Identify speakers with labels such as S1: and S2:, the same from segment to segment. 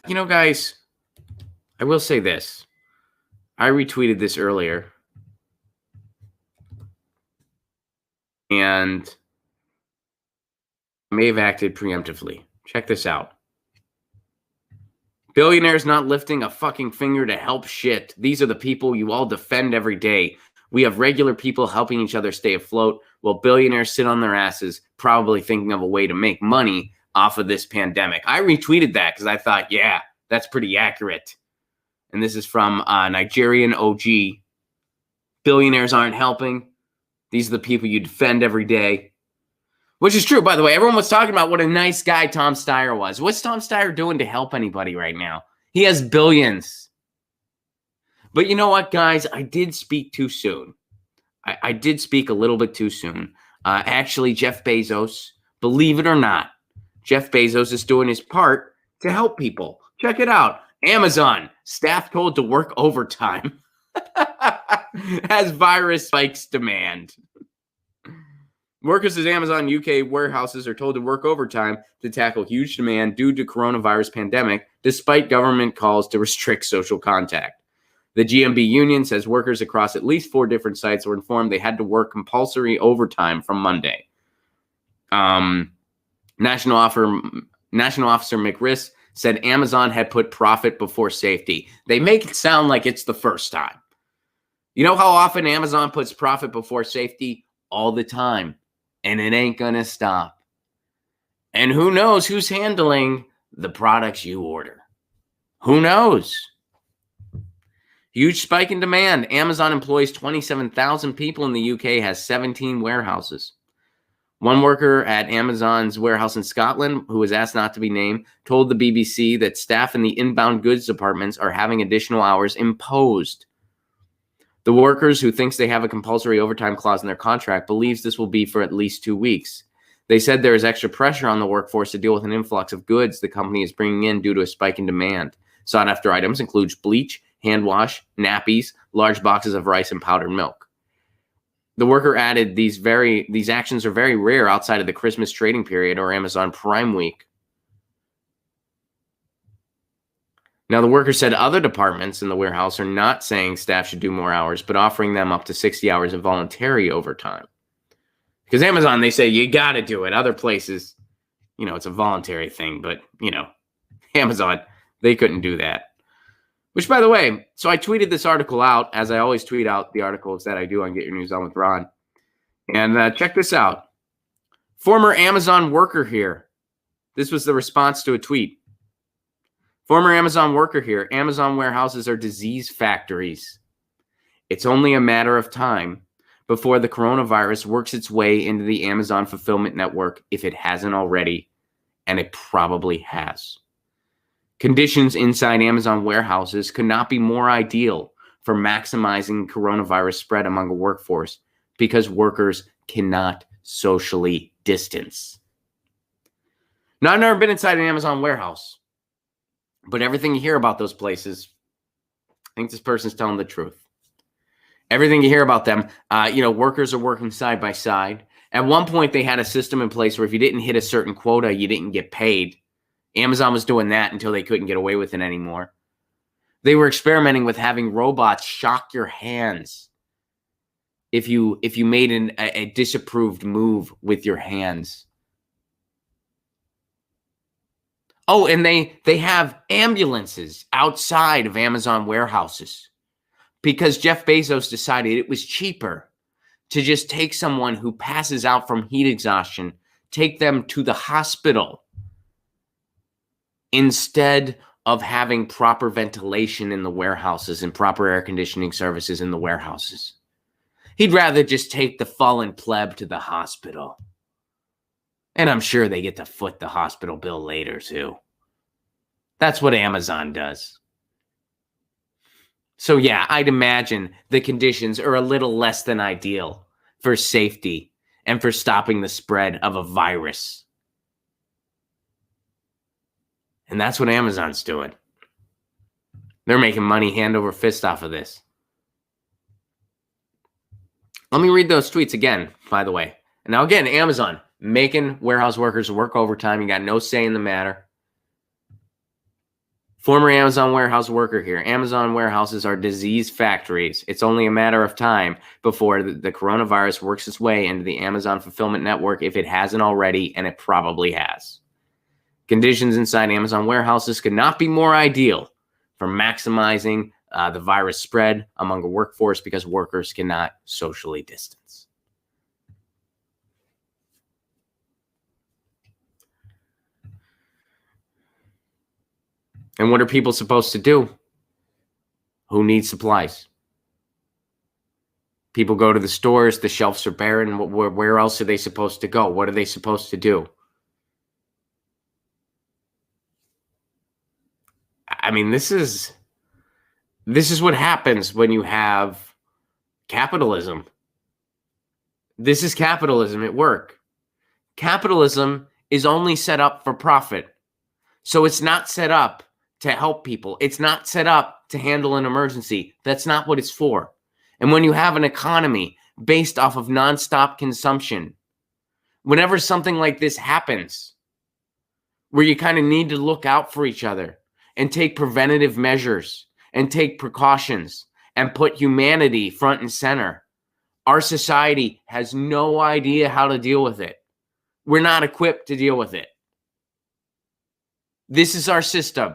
S1: Guys, I will say this. I retweeted this earlier. And may have acted preemptively. Check this out. Billionaires not lifting a fucking finger to help shit. These are the people you all defend every day. We have regular people helping each other stay afloat while billionaires sit on their asses, probably thinking of a way to make money off of this pandemic. I retweeted that because I thought, yeah, that's pretty accurate. And this is from Nigerian OG. Billionaires aren't helping. These are the people you defend every day. Which is true, by the way. Everyone was talking about what a nice guy Tom Steyer was. What's Tom Steyer doing to help anybody right now? He has billions. But you know what, guys? I did speak too soon. I did speak a little bit too soon. Actually, Jeff Bezos, believe it or not, Jeff Bezos is doing his part to help people. Check it out. Amazon, staff told to work overtime as virus spikes demand. Workers at Amazon UK warehouses are told to work overtime to tackle huge demand due to coronavirus pandemic, despite government calls to restrict social contact. The GMB union says workers across at least 4 different sites were informed they had to work compulsory overtime from Monday. National Officer McRiss said Amazon had put profit before safety. They make it sound like it's the first time. You know how often Amazon puts profit before safety? All the time. And it ain't going to stop. And who knows who's handling the products you order? Who knows? Huge spike in demand. Amazon employs 27,000 people in the UK, has 17 warehouses. One worker at Amazon's warehouse in Scotland, who was asked not to be named, told the BBC that staff in the inbound goods departments are having additional hours imposed. The workers, who thinks they have a compulsory overtime clause in their contract, believes this will be for at least 2 weeks. They said there is extra pressure on the workforce to deal with an influx of goods the company is bringing in due to a spike in demand. Sought-after items include bleach, hand wash, nappies, large boxes of rice, and powdered milk. The worker added these actions are very rare outside of the Christmas trading period or Amazon Prime Week. Now, the worker said other departments in the warehouse are not saying staff should do more hours, but offering them up to 60 hours of voluntary overtime. Because Amazon, they say you got to do it. Other places, it's a voluntary thing, but, Amazon, they couldn't do that. Which, by the way, so I tweeted this article out, as I always tweet out the articles that I do on Get Your News On with Ron. And check this out. Former Amazon worker here. This was the response to a tweet. Former Amazon worker here. Amazon warehouses are disease factories. It's only a matter of time before the coronavirus works its way into the Amazon fulfillment network if it hasn't already, and it probably has. Conditions inside Amazon warehouses could not be more ideal for maximizing coronavirus spread among a workforce because workers cannot socially distance. Now, I've never been inside an Amazon warehouse. But everything you hear about those places, I think this person's telling the truth. Everything you hear about them, workers are working side by side. At one point, they had a system in place where if you didn't hit a certain quota, you didn't get paid. Amazon was doing that until they couldn't get away with it anymore. They were experimenting with having robots shock your hands if you made a disapproved move with your hands. Oh, and they have ambulances outside of Amazon warehouses because Jeff Bezos decided it was cheaper to just take someone who passes out from heat exhaustion, take them to the hospital instead of having proper ventilation in the warehouses and proper air conditioning services in the warehouses. He'd rather just take the fallen pleb to the hospital. And I'm sure they get to foot the hospital bill later, too. That's what Amazon does. So, yeah, I'd imagine the conditions are a little less than ideal for safety and for stopping the spread of a virus. And that's what Amazon's doing. They're making money hand over fist off of this. Let me read those tweets again, by the way. And now, again, Amazon making warehouse workers work overtime. You got no say in the matter. Former Amazon warehouse worker here. Amazon warehouses are disease factories. It's only a matter of time before the coronavirus works its way into the Amazon fulfillment network if it hasn't already, and it probably has. Conditions inside Amazon warehouses could not be more ideal for maximizing the virus spread among a workforce because workers cannot socially distance. And what are people supposed to do? Who needs supplies? People go to the stores, the shelves are barren. Where else are they supposed to go? What are they supposed to do? I mean, this is what happens when you have capitalism. This is capitalism at work. Capitalism is only set up for profit. So it's not set up to help people. It's not set up to handle an emergency. That's not what it's for. And when you have an economy based off of nonstop consumption, whenever something like this happens, where you kind of need to look out for each other and take preventative measures and take precautions and put humanity front and center, our society has no idea how to deal with it. We're not equipped to deal with it. This is our system.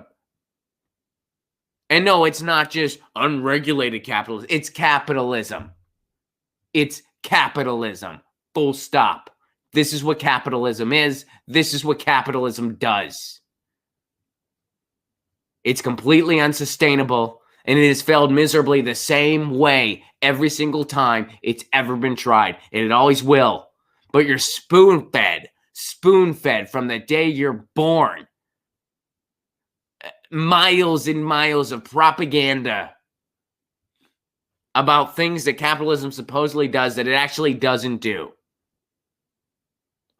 S1: And no, it's not just unregulated capitalism. It's capitalism. It's capitalism. Full stop. This is what capitalism is. This is what capitalism does. It's completely unsustainable, and it has failed miserably the same way every single time it's ever been tried, and it always will. But you're spoon-fed from the day you're born. Miles and miles of propaganda about things that capitalism supposedly does that it actually doesn't do.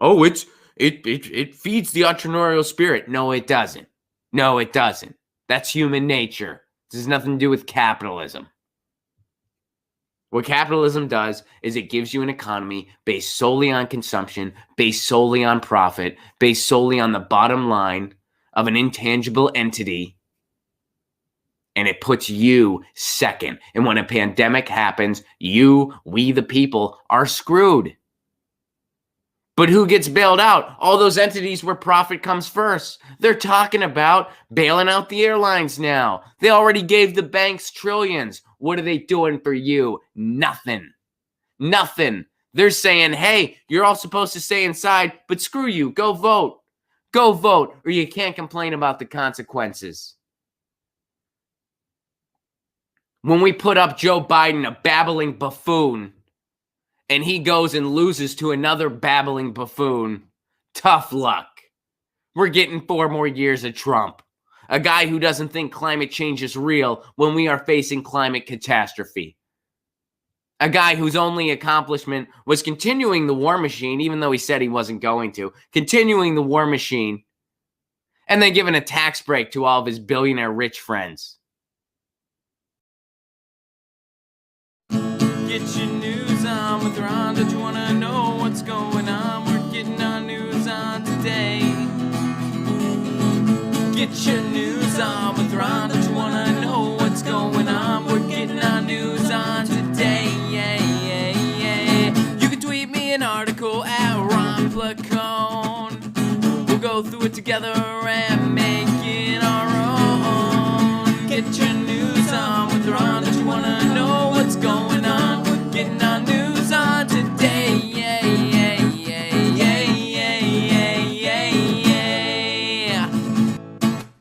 S1: Oh, it feeds the entrepreneurial spirit. No, it doesn't. No, it doesn't. That's human nature. This has nothing to do with capitalism. What capitalism does is it gives you an economy based solely on consumption, based solely on profit, based solely on the bottom line of an intangible entity, and it puts you second. And when a pandemic happens, we the people, are screwed. But who gets bailed out? All those entities where profit comes first. They're talking about bailing out the airlines now. They already gave the banks trillions. What are they doing for you? Nothing. Nothing. They're saying, hey, you're all supposed to stay inside, but screw you. Go vote. Go vote, or you can't complain about the consequences. When we put up Joe Biden, a babbling buffoon, and he goes and loses to another babbling buffoon, tough luck. We're getting 4 more years of Trump, a guy who doesn't think climate change is real when we are facing climate catastrophe. A guy whose only accomplishment was continuing the war machine, even though he said he wasn't going to, continuing the war machine, and then giving a tax break to all of his billionaire rich friends.
S2: Get your news on with Ron. Don't you want to know what's going on? We're getting our news on today. Get your news on with Ron. Don't you want to know what's going on? We're getting our news on today. You can tweet me an article at Ron Placone. We'll go through it together and